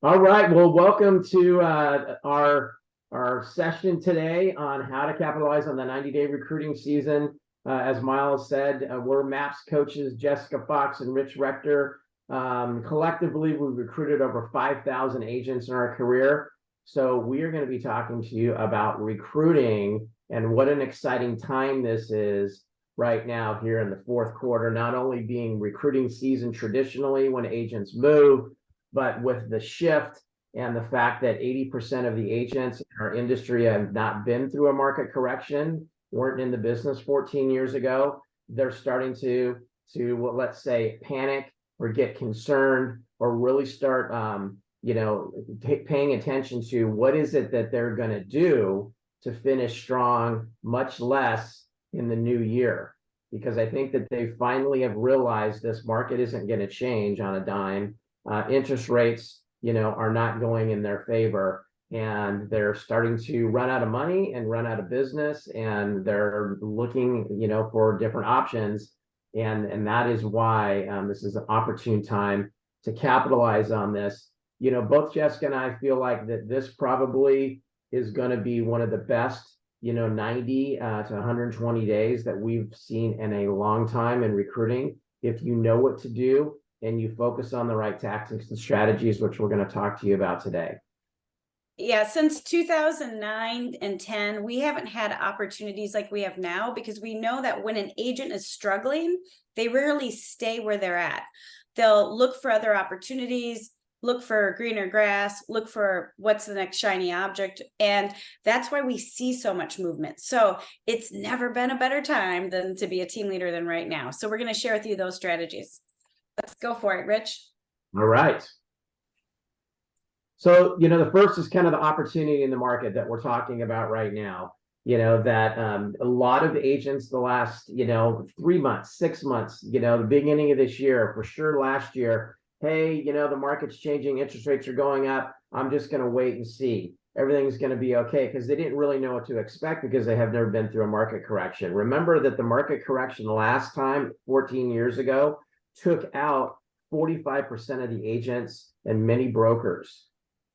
All right. Well, welcome to our session today on how to capitalize on the 90-day recruiting season. As Miles said, we're MAPS coaches, Jessica Fox and Rich Rector. Collectively, we've recruited over 5,000 agents in our career. So we are going to be talking to you about recruiting and what an exciting time this is right now here in the fourth quarter, not only being recruiting season traditionally when agents move, but with the shift and the fact that 80% of the agents in our industry have not been through a market correction, weren't in the business 14 years ago, they're starting to well, let's say, panic or get concerned or really start, paying attention to what is it that they're going to do to finish strong, much less in the new year. Because I think that they finally have realized this market isn't going to change on a dime. Interest rates, are not going in their favor, and they're starting to run out of money and run out of business, and they're looking, for different options. And that is why this is an opportune time to capitalize on this. Both Jessica and I feel like that this probably is going to be one of the best, 90 to 120 days that we've seen in a long time in recruiting. If you know what to do and you focus on the right tactics and strategies, which we're going to talk to you about today. Yeah, since 2009 and 10, we haven't had opportunities like we have now, because we know that when an agent is struggling, they rarely stay where they're at. They'll look for other opportunities, look for greener grass, look for what's the next shiny object. And that's why we see so much movement. So it's never been a better time than to be a team leader than right now. So we're going to share with you those strategies. Let's go for it, Rich. All right. So, the first is kind of the opportunity in the market that we're talking about right now. That a lot of agents the last, 3 months, 6 months, the beginning of this year, for sure last year, hey, the market's changing, interest rates are going up. I'm just going to wait and see. Everything's going to be okay, because they didn't really know what to expect because they have never been through a market correction. Remember that the market correction last time, 14 years ago, took out 45% of the agents and many brokers.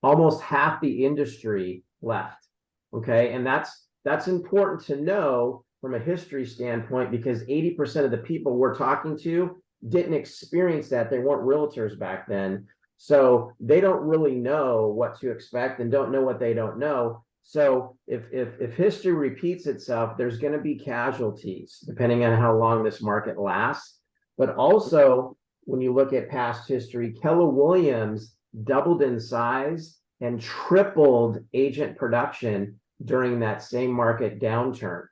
Almost half the industry left. Okay. And that's important to know from a history standpoint, because 80% of the people we're talking to didn't experience that. They weren't realtors back then. So they don't really know what to expect and don't know what they don't know. So if history repeats itself, there's going to be casualties depending on how long this market lasts. But also, when you look at past history, Keller Williams doubled in size and tripled agent production during that same market downturn.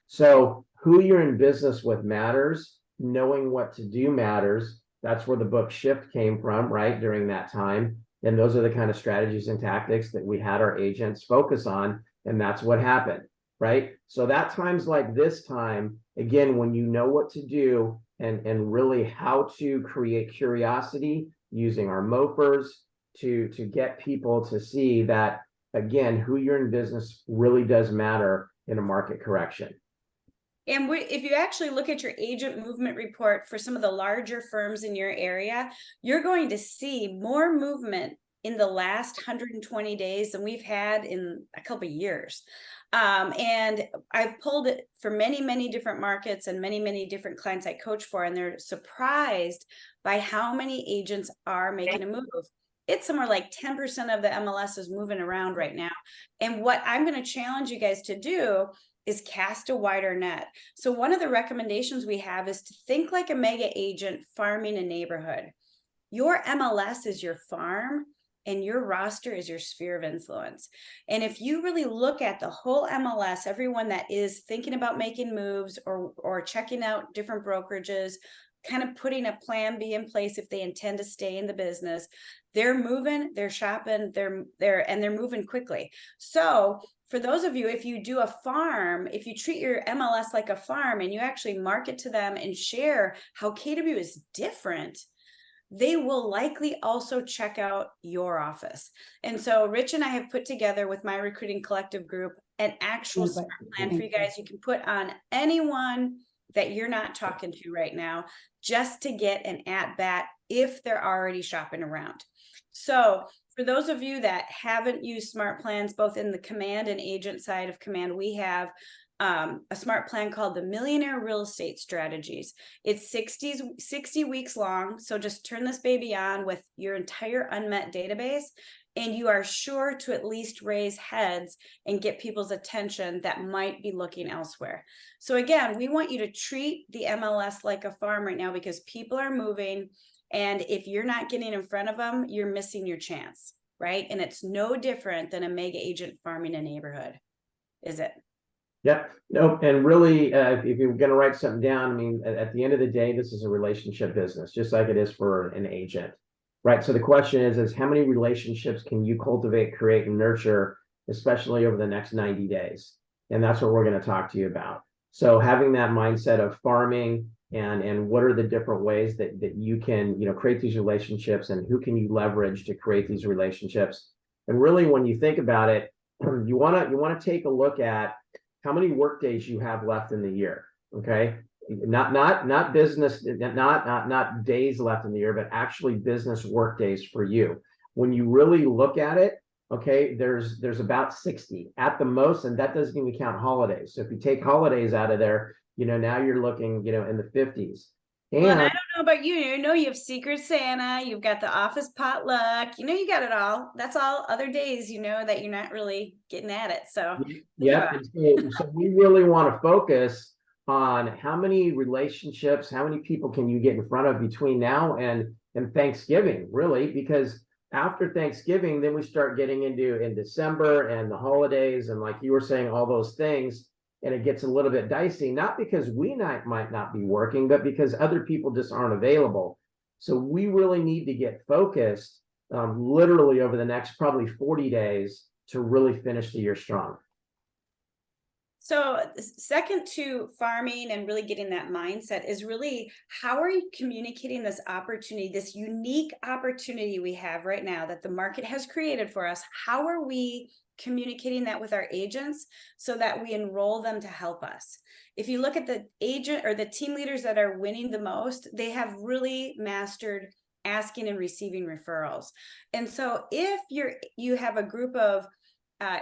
So who you're in business with matters. Knowing what to do matters. That's where the book Shift came from, right, during that time. And those are the kind of strategies and tactics that we had our agents focus on. And that's what happened, right? So that times like this time, again, when you know what to do and really how to create curiosity using our mofers to get people to see that, again, who you're in business really does matter in a market correction. And if you actually look at your agent movement report for some of the larger firms in your area, you're going to see more movement in the last 120 days than we've had in a couple of years. And I've pulled it for many, many different markets and many, many different clients I coach for, and they're surprised by how many agents are making a move. It's somewhere like 10% of the MLS is moving around right now. And what I'm going to challenge you guys to do is cast a wider net. So one of the recommendations we have is to think like a mega agent farming a neighborhood. Your MLS is your farm and your roster is your sphere of influence. And if you really look at the whole MLS, everyone that is thinking about making moves or checking out different brokerages, kind of putting a plan B in place if they intend to stay in the business, they're moving, they're shopping, they're moving quickly. So for those of you, if you do a farm, if you treat your MLS like a farm and you actually market to them and share how KW is different, they will likely also check out your office. And so Rich and I have put together with my recruiting collective group an actual smart plan for you guys. You can put on anyone that you're not talking to right now, just to get an at bat if they're already shopping around. So for those of you that haven't used smart plans, both in the command and agent side of command, we have a smart plan called the Millionaire Real Estate Strategies. It's 60 weeks long. So just turn this baby on with your entire unmet database, and you are sure to at least raise heads and get people's attention that might be looking elsewhere. So again, we want you to treat the MLS like a farm right now, because people are moving. And if you're not getting in front of them, you're missing your chance, right? And it's no different than a mega agent farming a neighborhood, is it? Yep. Nope. And really, if you're going to write something down, I mean, at the end of the day, this is a relationship business, just like it is for an agent, right? So the question is how many relationships can you cultivate, create, and nurture, especially over the next 90 days? And that's what we're going to talk to you about. So having that mindset of farming and what are the different ways that you can, create these relationships, and who can you leverage to create these relationships? And really, when you think about it, you want to take a look at how many work days you have left in the year. Okay. Not business, not days left in the year, but actually business work days for you. When you really look at it, okay, there's about 60 at the most, and that doesn't even count holidays. So if you take holidays out of there, now you're looking, in the 50s. Well, and I And don't know about you, you have Secret Santa, you've got the office potluck, you got it all. That's all other days, that you're not really getting at it. So yep. So we really want to focus on how many relationships, how many people can you get in front of between now and Thanksgiving, really, because after Thanksgiving, then we start getting into in December and the holidays, and like you were saying, all those things, and it gets a little bit dicey, not because we might not be working, but because other people just aren't available. So we really need to get focused, literally over the next probably 40 days to really finish the year strong. So second to farming and really getting that mindset is really, how are you communicating this opportunity, this unique opportunity we have right now that the market has created for us? How are we communicating that with our agents so that we enroll them to help us? If you look at the agent or the team leaders that are winning the most, they have really mastered asking and receiving referrals. And so if you have a group of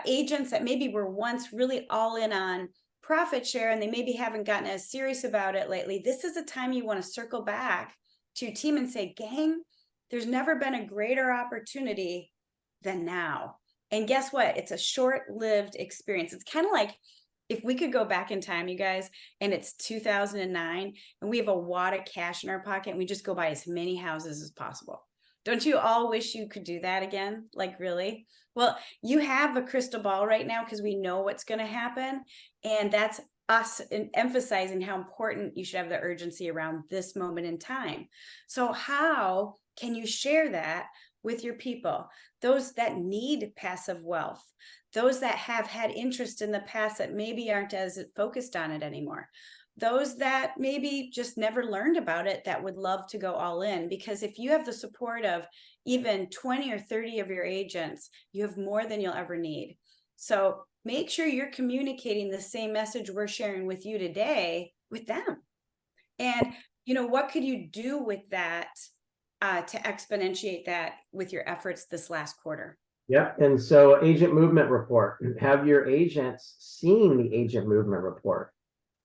agents that maybe were once really all in on profit share, and they maybe haven't gotten as serious about it lately, this is a time you want to circle back to your team and say, gang, there's never been a greater opportunity than now. And guess what? It's a short-lived experience. It's kind of like if we could go back in time, you guys, and it's 2009 and we have a wad of cash in our pocket and we just go buy as many houses as possible. Don't you all wish you could do that again? Like, really? Well, you have a crystal ball right now because we know what's going to happen. And that's us emphasizing how important you should have the urgency around this moment in time. So how can you share that with your people? Those that need passive wealth, those that have had interest in the past that maybe aren't as focused on it anymore, those that maybe just never learned about it that would love to go all in. Because if you have the support of even 20 or 30 of your agents, you have more than you'll ever need. So make sure you're communicating the same message we're sharing with you today with them. And, what could you do with that to exponentiate that with your efforts this last quarter? Yep. And so agent movement report, have your agents seen the agent movement report?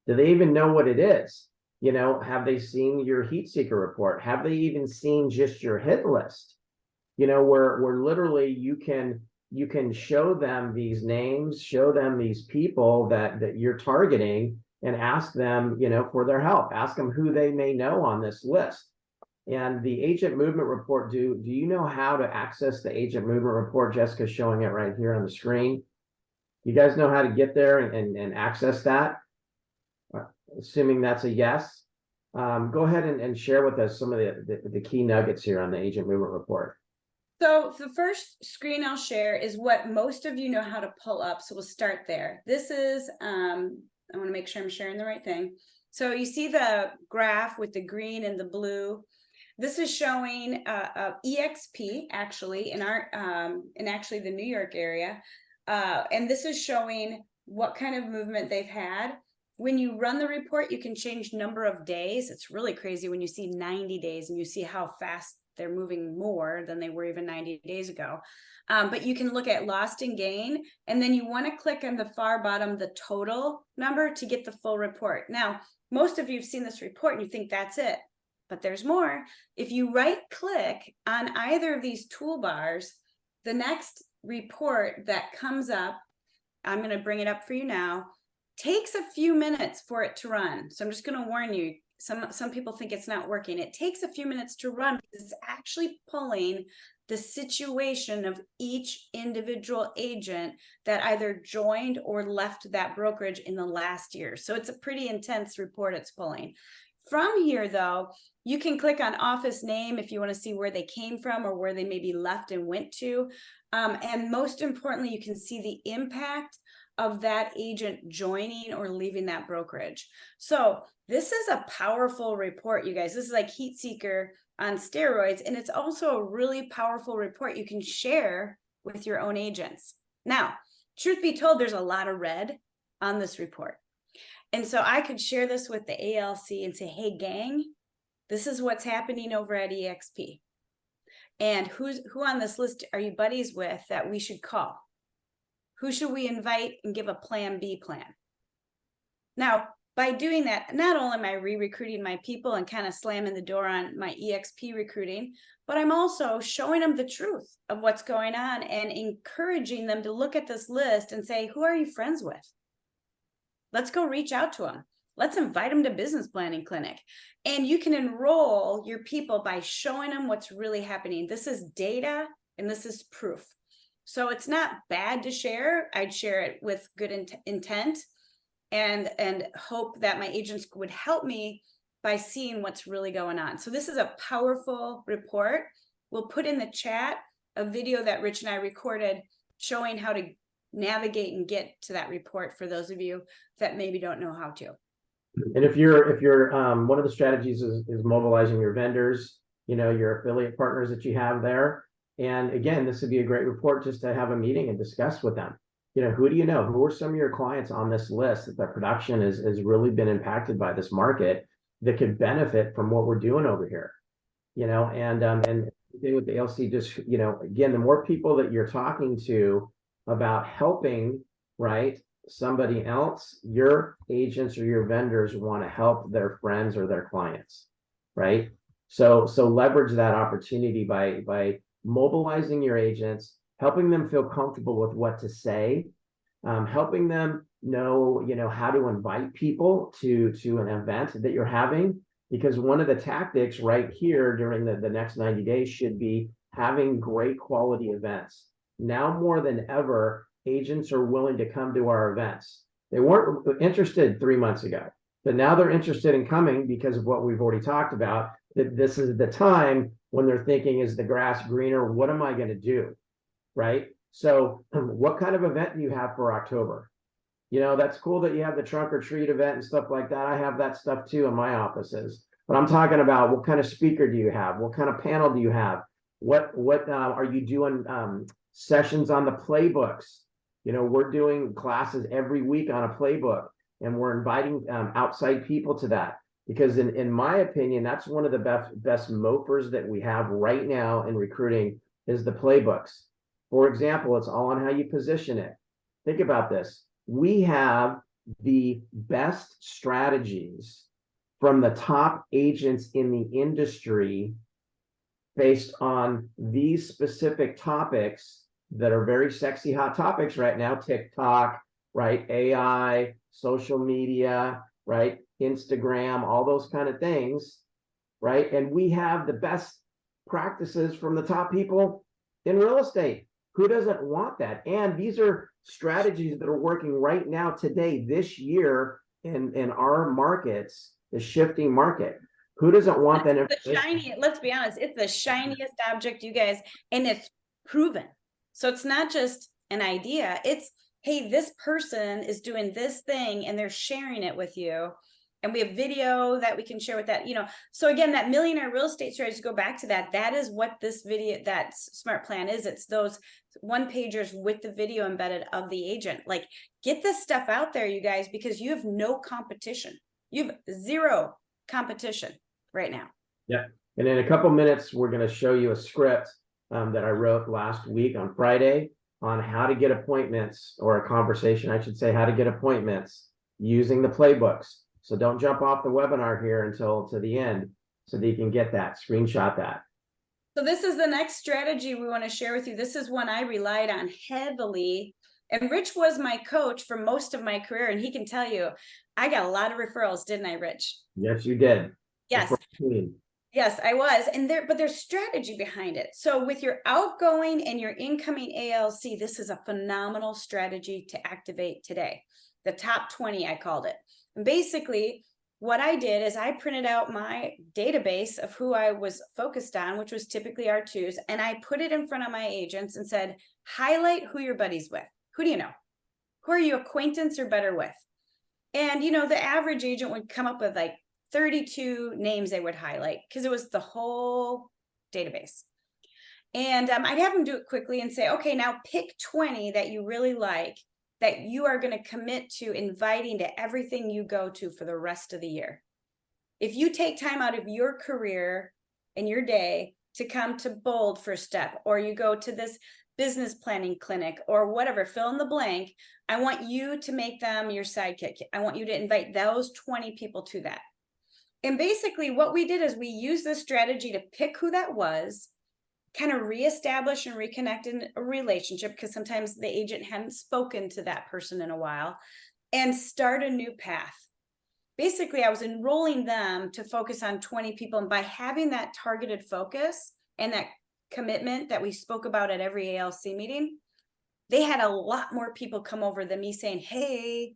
Do they even know what it is? Have they seen your heat seeker report? Have they even seen just your hit list? Where literally you can show them these names, show them these people that you're targeting, and ask them, for their help. Ask them who they may know on this list. And the agent movement report, do you know how to access the agent movement report? Jessica's showing it right here on the screen. You guys know how to get there and access that? Assuming that's a yes. Go ahead and share with us some of the key nuggets here on the agent movement report. So the first screen I'll share is what most of you know how to pull up. So we'll start there. This is, I want to make sure I'm sharing the right thing. So you see the graph with the green and the blue. This is showing EXP actually in actually the New York area. And this is showing what kind of movement they've had. when you run the report, you can change number of days. It's really crazy when you see 90 days and you see how fast they're moving more than they were even 90 days ago. But you can look at lost and gain, and then you want to click on the far bottom, the total number, to get the full report. Now, most of you have seen this report and you think that's it, but there's more. If you right click on either of these toolbars, the next report that comes up, I'm going to bring it up for you now, takes a few minutes for it to run. So I'm just going to warn you, some people think it's not working. It takes a few minutes to run because it's actually pulling the situation of each individual agent that either joined or left that brokerage in the last year. So it's a pretty intense report it's pulling. From here, though, you can click on office name if you want to see where they came from or where they maybe left and went to. And most importantly, you can see the impact of that agent joining or leaving that brokerage. So this is a powerful report, you guys. This is like Heat Seeker on steroids, and it's also a really powerful report you can share with your own agents. Now, truth be told, there's a lot of red on this report. And so I could share this with the ALC and say, hey, gang, this is what's happening over at EXP. And who on this list are you buddies with that we should call? Who should we invite and give a plan B plan? Now, by doing that, not only am I re-recruiting my people and kind of slamming the door on my EXP recruiting, but I'm also showing them the truth of what's going on and encouraging them to look at this list and say, who are you friends with? Let's go reach out to them. Let's invite them to business planning clinic. And you can enroll your people by showing them what's really happening. This is data and this is proof. So it's not bad to share. I'd share it with good intent and hope that my agents would help me by seeing what's really going on. So this is a powerful report. We'll put in the chat a video that Rich and I recorded showing how to navigate and get to that report for those of you that maybe don't know how to. And if you're one of the strategies is mobilizing your vendors, your affiliate partners that you have there. And again, this would be a great report just to have a meeting and discuss with them. Who do you know? Who are some of your clients on this list that their production has really been impacted by this market that could benefit from what we're doing over here? And with the ALC, just, again, the more people that you're talking to about helping, right, somebody else, your agents or your vendors want to help their friends or their clients, right? So leverage that opportunity by mobilizing your agents, helping them feel comfortable with what to say, helping them know, how to invite people to an event that you're having, because one of the tactics right here during the next 90 days should be having great quality events. Now more than ever, agents are willing to come to our events. They weren't interested 3 months ago, but now they're interested in coming because of what we've already talked about, that this is the time when they're thinking, is the grass greener? What am I going to do? Right? So what kind of event do you have for October? That's cool that you have the trunk or treat event and stuff like that. I have that stuff too in my offices, but I'm talking about what kind of speaker do you have? What kind of panel do you have? What are you doing sessions on the playbooks? We're doing classes every week on a playbook, and we're inviting outside people to that, because in my opinion, that's one of the best mopers that we have right now in recruiting is the playbooks. For example, it's all on how you position it. Think about this. We have the best strategies from the top agents in the industry based on these specific topics that are very sexy, hot topics right now. TikTok, right? AI, social media, right? Instagram, all those kind of things, right? And we have the best practices from the top people in real estate. Who doesn't want that? And these are strategies that are working right now today, this year in our markets, the shifting market. Who doesn't want that? Let's be honest, it's the shiniest object, you guys, and it's proven. So it's not just an idea. It's, hey, this person is doing this thing and they're sharing it with you. And we have video that we can share with that, So again, that millionaire real estate strategy, go back to that. That is what this video, that smart plan is. It's those one pagers with the video embedded of the agent. Like, get this stuff out there, you guys, because you have no competition. You have zero competition right now. Yeah. And in a couple minutes, we're going to show you a script that I wrote last week on Friday on how to get appointments, or a conversation, I should say, how to get appointments using the playbooks. So don't jump off the webinar here until to the end, so that you can get that, screenshot that. So this is the next strategy we want to share with you. This is one I relied on heavily. And Rich was my coach for most of my career, and he can tell you, I got a lot of referrals, didn't I, Rich? Yes, you did. Yes. Yes, I was. But there's strategy behind it. So with your outgoing and your incoming ALC, this is a phenomenal strategy to activate today. The top 20, I called it. And basically, what I did is I printed out my database of who I was focused on, which was typically R2s, and I put it in front of my agents and said, highlight who you're buddies with. Who do you know? Who are you acquaintance or better with? And, the average agent would come up with like 32 names they would highlight, because it was the whole database. And I'd have them do it quickly and say, okay, now pick 20 that you really like, that you are going to commit to inviting to everything you go to for the rest of the year. If you take time out of your career and your day to come to Bold for a step, or you go to this business planning clinic or whatever, fill in the blank, I want you to make them your sidekick. I want you to invite those 20 people to that. And basically what we did is we used this strategy to pick who that was, kind of reestablish and reconnect in a relationship, because sometimes the agent hadn't spoken to that person in a while, and start a new path. Basically, I was enrolling them to focus on 20 people. And by having that targeted focus and that commitment that we spoke about at every ALC meeting, they had a lot more people come over than me saying, hey,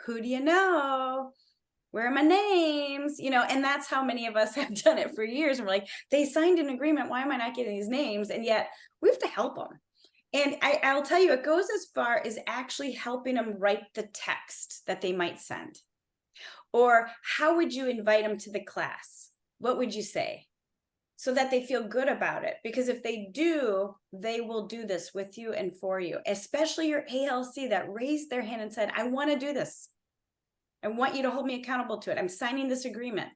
who do you know? Where are my names? And that's how many of us have done it for years. And we're like, they signed an agreement. Why am I not getting these names? And yet we have to help them. And I'll tell you, it goes as far as actually helping them write the text that they might send. Or how would you invite them to the class? What would you say? So that they feel good about it. Because if they do, they will do this with you and for you, especially your ALC that raised their hand and said, I want to do this. I want you to hold me accountable to it. I'm signing this agreement.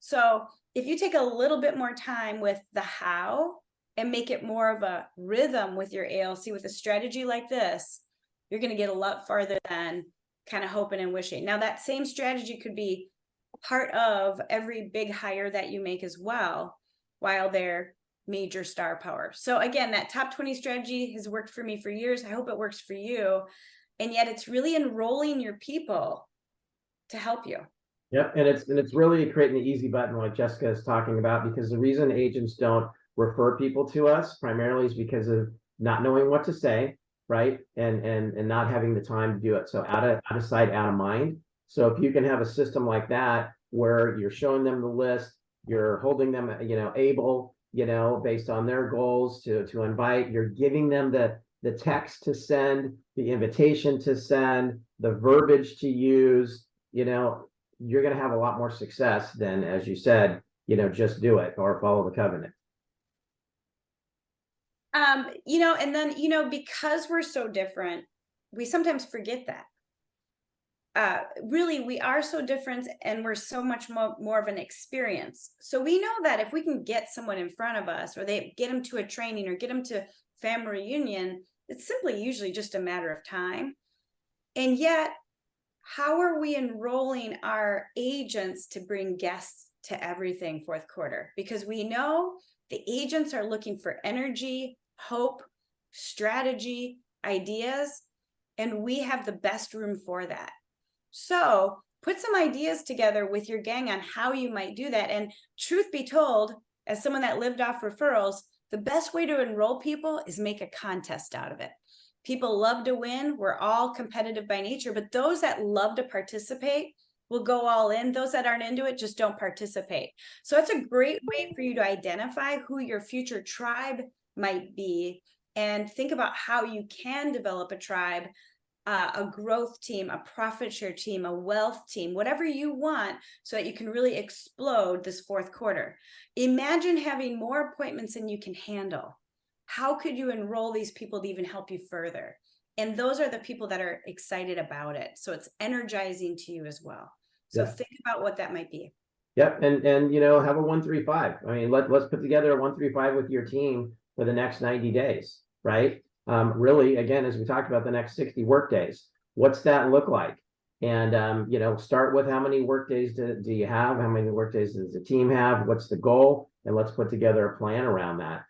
So if you take a little bit more time with the how and make it more of a rhythm with your ALC with a strategy like this, you're going to get a lot farther than kind of hoping and wishing. Now, that same strategy could be part of every big hire that you make as well, while they're major star power. So again, that top 20 strategy has worked for me for years. I hope it works for you. And yet it's really enrolling your people to help you. Yep, and it's really creating the easy button like Jessica is talking about, because the reason agents don't refer people to us primarily is because of not knowing what to say, right? And not having the time to do it. So out of sight, out of mind. So if you can have a system like that where you're showing them the list, you're holding them, able, based on their goals to invite, you're giving them the text to send, the invitation to send, the verbiage to use, you're going to have a lot more success than, as you said, just do it or follow the covenant. And then, because we're so different, we sometimes forget that. Really, we are so different, and we're so much more of an experience. So we know that if we can get someone in front of us, or they get them to a training or get them to family reunion, it's simply usually just a matter of time. And yet, how are we enrolling our agents to bring guests to everything fourth quarter? Because we know the agents are looking for energy, hope, strategy, ideas, and we have the best room for that. So put some ideas together with your gang on how you might do that. And truth be told, as someone that lived off referrals, the best way to enroll people is make a contest out of it. People love to win. We're all competitive by nature, but those that love to participate will go all in. Those that aren't into it just don't participate. So it's a great way for you to identify who your future tribe might be and think about how you can develop a tribe a growth team, a profit share team, a wealth team, whatever you want, so that you can really explode this fourth quarter. Imagine having more appointments than you can handle. How could you enroll these people to even help you further? And those are the people that are excited about it. So it's energizing to you as well. So Yeah. think about what that might be. Yep. And you know, have a 1-3-5. I mean, let's put together a 1-3-5 with your team for the next 90 days, right? Really, again, as we talked about, the next 60 work days. What's that look like? And you know, start with how many work days do you have? How many work days does the team have? What's the goal? And let's put together a plan around that.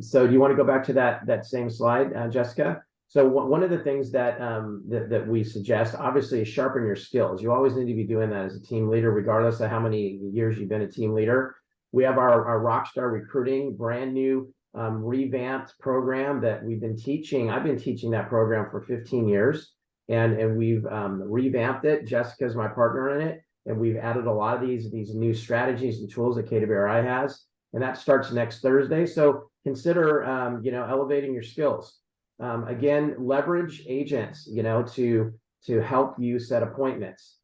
So do you want to go back to that same slide, Jessica? So one of the things that we suggest, obviously, is sharpen your skills. You always need to be doing that as a team leader, regardless of how many years you've been a team leader. We have our Rockstar Recruiting, brand new revamped program that we've been teaching. I've been teaching that program for 15 years, and we've revamped it. Jessica's my partner in it, and we've added a lot of these new strategies and tools that KWRI has, and that starts next Thursday. So consider you know, elevating your skills. Again, leverage agents, you know, to help you set appointments.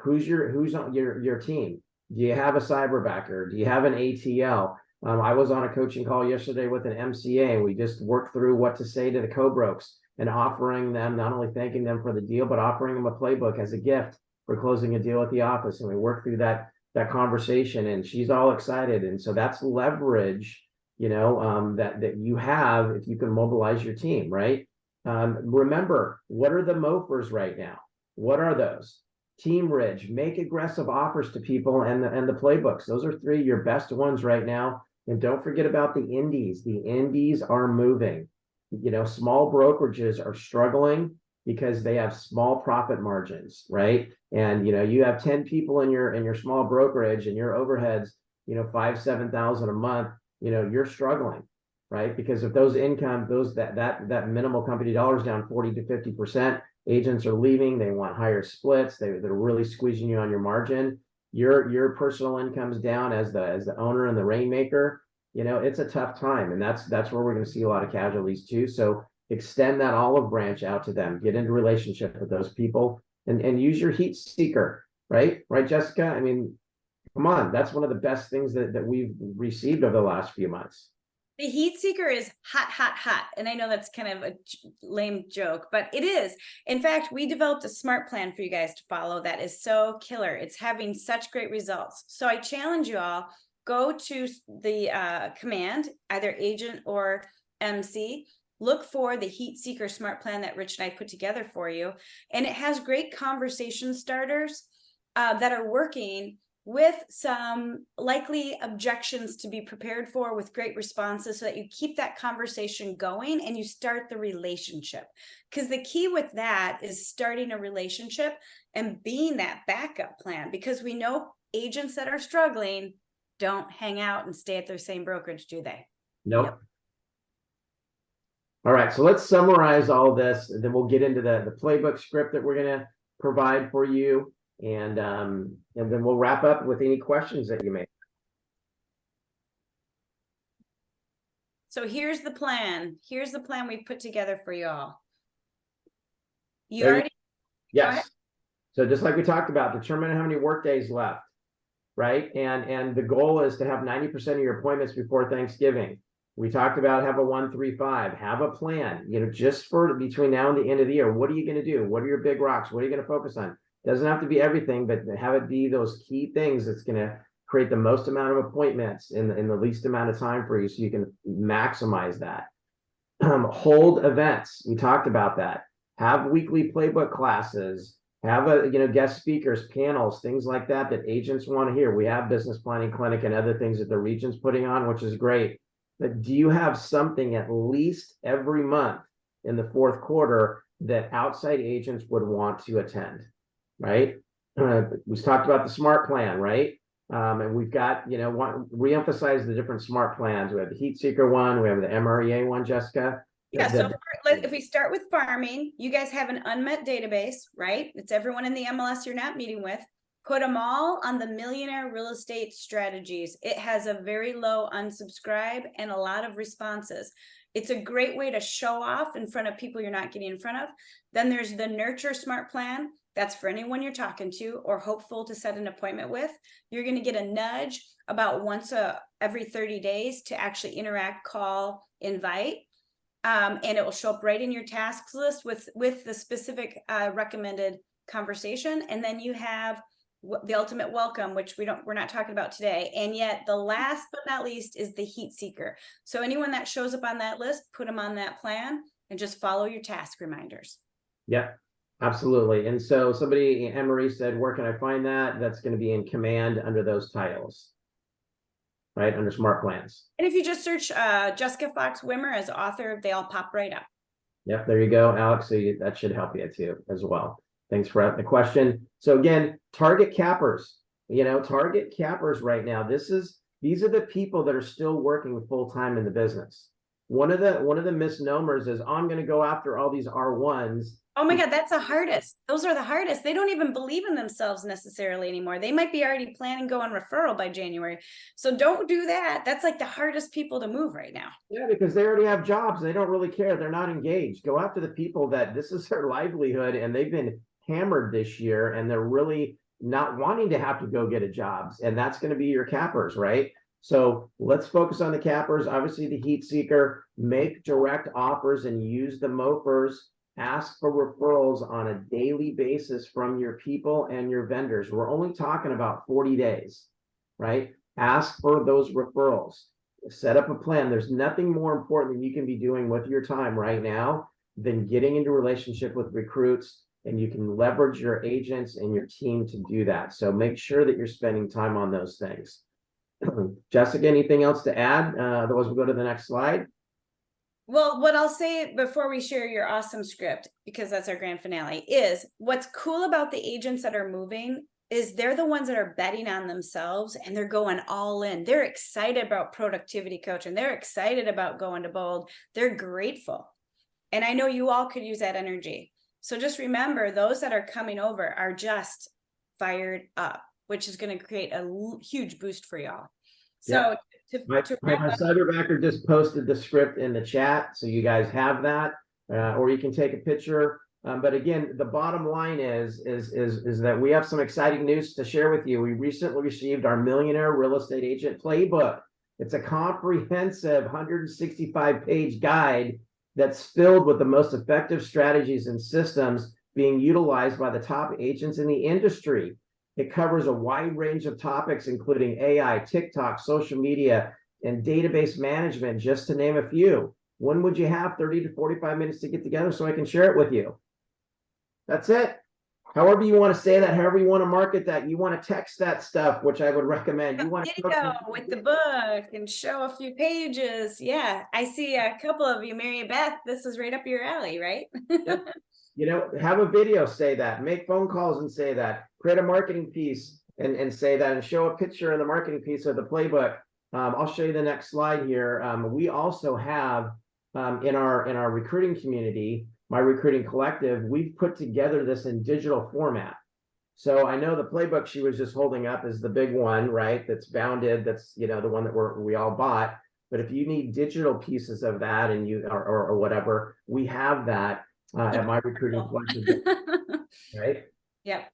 Who's on your team? Do you have a cyberbacker? Do you have an ATL? I was on a coaching call yesterday with an MCA, and we just worked through what to say to the co-brokes and offering them, not only thanking them for the deal, but offering them a playbook as a gift for closing a deal at the office. And we worked through that conversation, and she's all excited. And so that's leverage, you know, that you have if you can mobilize your team, right? Remember, what are the mofers right now? What are those? Team Ridge, make aggressive offers to people, and the playbooks. Those are three of your best ones right now. And don't forget about the indies. The indies are moving. You know, small brokerages are struggling because they have small profit margins, right? And you know, you have 10 people in your small brokerage, and your overheads, you know, 5,000-7,000 a month. You know, you're struggling, right? Because if those income, that minimal company dollars down 40 to 50%, agents are leaving. They want higher splits. They're really squeezing you on your margin. Your personal income's down as the owner and the rainmaker. You know, it's a tough time, and that's where we're going to see a lot of casualties too. So extend that olive branch out to them. Get into relationship with those people, and use your heat seeker, right? Right, Jessica? I mean, come on, that's one of the best things that we've received over the last few months. The heat seeker is hot, hot, hot. And I know that's kind of a lame joke, but it is. In fact, we developed a smart plan for you guys to follow that is so killer. It's having such great results. So I challenge you all, go to the command, either agent or MC, look for the heat seeker smart plan that Rich and I put together for you. And it has great conversation starters that are working with some likely objections to be prepared for, with great responses, so that you keep that conversation going and you start the relationship. Because the key with that is starting a relationship and being that backup plan, because we know agents that are struggling don't hang out and stay at their same brokerage, do they? Nope. All right, so let's summarize all this, and then we'll get into the playbook script that we're going to provide for you. And then we'll wrap up with any questions that you may have. So here's the plan. Here's the plan we've put together for you all. Yes. So just like we talked about, determine how many work days left, right? And the goal is to have 90% of your appointments before Thanksgiving. We talked about have a 1-3-5, have a plan, you know, just for between now and the end of the year. What are you going to do? What are your big rocks? What are you going to focus on? Doesn't have to be everything, but have it be those key things that's going to create the most amount of appointments in the least amount of time for you, so you can maximize that. Hold events. We talked about that. Have weekly playbook classes. Have guest speakers, panels, things like that agents want to hear. We have business planning clinic and other things that the region's putting on, which is great. But do you have something at least every month in the fourth quarter that outside agents would want to attend? Right? We talked about the smart plan, right? And we've got, reemphasize the different smart plans. We have the heat seeker one, we have the MREA one, Jessica. Yeah, so if we start with farming, you guys have an unmet database, right? It's everyone in the MLS you're not meeting with. Put them all on the Millionaire Real Estate Strategies. It has a very low unsubscribe and a lot of responses. It's a great way to show off in front of people you're not getting in front of. Then there's the Nurture Smart Plan. That's for anyone you're talking to or hopeful to set an appointment with. You're going to get a nudge about every 30 days to actually interact, call, invite. And it will show up right in your tasks list with the specific recommended conversation. And then you have the ultimate welcome, which we're not talking about today. And yet the last but not least is the heat seeker. So anyone that shows up on that list, put them on that plan and just follow your task reminders. Yep, absolutely. And so somebody, Anne-Marie said, where can I find that? That's going to be in command under those titles, right? Under smart plans. And if you just search Jessica Fox Wimmer as author, they all pop right up. Yep, there you go, Alex. So that should help you too as well. Thanks for the question. So again, target cappers, target cappers right now. These are the people that are still working full time in the business. One of the misnomers is, I'm going to go after all these R1s. Oh my God, that's the hardest. Those are the hardest. They don't even believe in themselves necessarily anymore. They might be already planning going referral by January. So don't do that. That's like the hardest people to move right now. Yeah, because they already have jobs. They don't really care. They're not engaged. Go after the people that this is their livelihood and they've been hammered this year and they're really not wanting to have to go get a job. And that's going to be your cappers, right? So let's focus on the cappers. Obviously, the heat seeker, make direct offers and use the mofers. Ask for referrals on a daily basis from your people and your vendors. We're only talking about 40 days, right? Ask for those referrals. Set up a plan. There's nothing more important that you can be doing with your time right now than getting into relationship with recruits, and you can leverage your agents and your team to do that. So make sure that you're spending time on those things. Jessica, anything else to add? Otherwise, we'll go to the next slide. Well, what I'll say before we share your awesome script, because that's our grand finale, is what's cool about the agents that are moving is they're the ones that are betting on themselves and they're going all in. They're excited about productivity coaching. They're excited about going to bold. They're grateful. And I know you all could use that energy. So just remember, those that are coming over are just fired up, which is going to create a huge boost for y'all. So my cyberbacker just posted the script in the chat, so you guys have that, or you can take a picture. But again, the bottom line is that we have some exciting news to share with you. We recently received our Millionaire Real Estate Agent Playbook. It's a comprehensive 165-page guide that's filled with the most effective strategies and systems being utilized by the top agents in the industry. It covers a wide range of topics, including AI, TikTok, social media, and database management, just to name a few. When would you have 30 to 45 minutes to get together so I can share it with you? That's it. However you want to say that, however you want to market that, you want to text that stuff, which I would recommend. You want to go with the book and show a few pages. Yeah, I see a couple of you, Mary Beth. This is right up your alley, right? Yep. Have a video say that. Make phone calls and say that. Create a marketing piece and say that, and show a picture in the marketing piece of the playbook. I'll show you the next slide here. We also have in our recruiting community, my recruiting collective, we've put together this in digital format. So I know the playbook she was just holding up is the big one, right? That's bounded. That's the one that we all bought. But if you need digital pieces of that and you or whatever, we have that at my recruiting collective, right? Yep.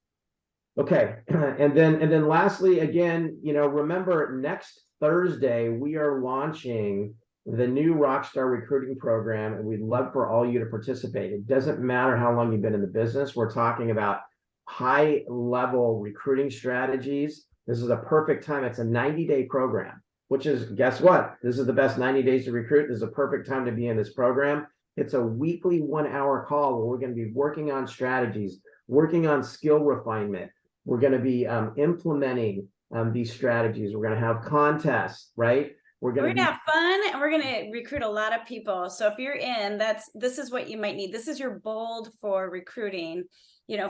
Okay, and then lastly, again, remember next Thursday we are launching the new Rockstar Recruiting program, and we'd love for all you to participate. It doesn't matter how long you've been in the business. We're talking about high-level recruiting strategies. This is a perfect time. It's a 90-day program, which is, guess what? This is the best 90 days to recruit. This is a perfect time to be in this program. It's a weekly 1-hour call where we're going to be working on strategies, working on skill refinement. We're going to be implementing these strategies. We're going to have contests, right? We're going to have fun and we're going to recruit a lot of people. So if you're in, this is what you might need. This is your bold for recruiting,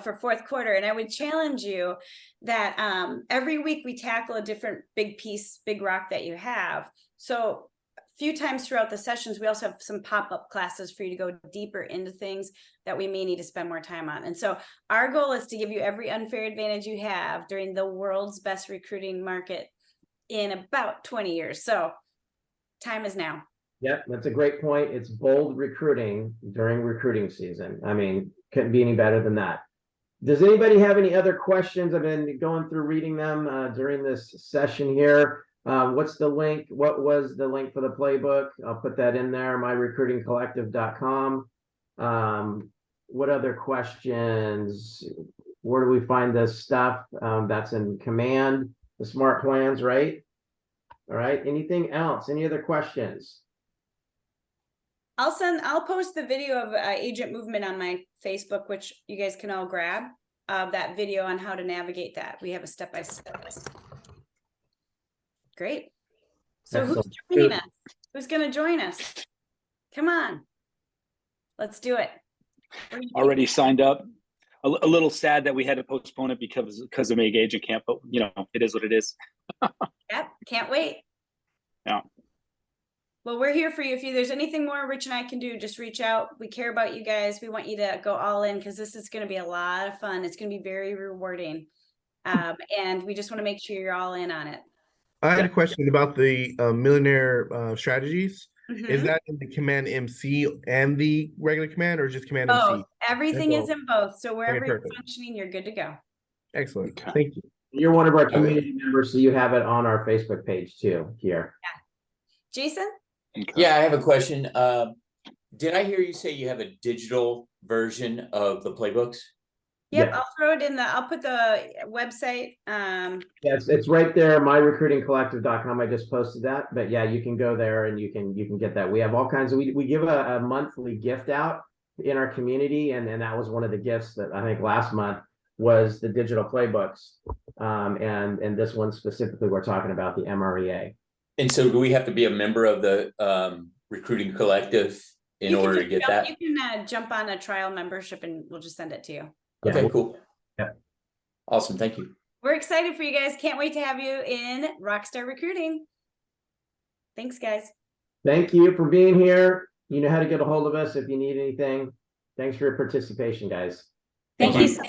for fourth quarter. And I would challenge you that every week we tackle a different big piece, big rock that you have. So few times throughout the sessions, we also have some pop-up classes for you to go deeper into things that we may need to spend more time on. And so our goal is to give you every unfair advantage you have during the world's best recruiting market in about 20 years. So time is now. Yep, that's a great point. It's bold recruiting during recruiting season. I mean, couldn't be any better than that. Does anybody have any other questions? I've been going through reading them during this session here. What's the link? What was the link for the playbook? I'll put that in there, myrecruitingcollective.com. What other questions? Where do we find this stuff? That's in command, the smart plans, right? All right. Anything else? Any other questions? I'll post the video of agent movement on my Facebook, which you guys can all grab that video on how to navigate that. We have a step-by-step. Great. So Excellent. who's joining us? Who's going to join us? Come on. Let's do it. Already signed up. A little sad that we had to postpone it because of Meg Agent Camp, but you know, it is what it is. Yep, can't wait. Yeah. Well, we're here for you. If there's anything more Rich and I can do, just reach out. We care about you guys. We want you to go all in because this is going to be a lot of fun. It's going to be very rewarding. And we just want to make sure you're all in on it. I had a question about the millionaire strategies. Is that in the command MC and the regular command, or just command both? MC? Everything is in both. So wherever you're perfect. functioning, you're good to go. Excellent. Okay. Thank you. You're one of our community members, so you have it on our Facebook page too here. Yeah. Jason? Okay. Yeah, I have a question. Did I hear you say you have a digital version of the playbooks? Yep, Yeah. I'll throw it in I'll put the website. Yeah, it's right there, myrecruitingcollective.com. I just posted that, but yeah, you can go there and you can get that. We have all kinds of, we give a monthly gift out in our community, and that was one of the gifts that I think last month was the digital playbooks. And this one specifically, we're talking about the MREA. And so do we have to be a member of the recruiting collective in order to get that? You can jump on a trial membership and we'll just send it to you. Okay, Yeah. cool. Yeah. Awesome. Thank you. We're excited for you guys. Can't wait to have you in Rockstar Recruiting. Thanks, guys. Thank you for being here. You know how to get a hold of us if you need anything. Thanks for your participation, guys. Thank you so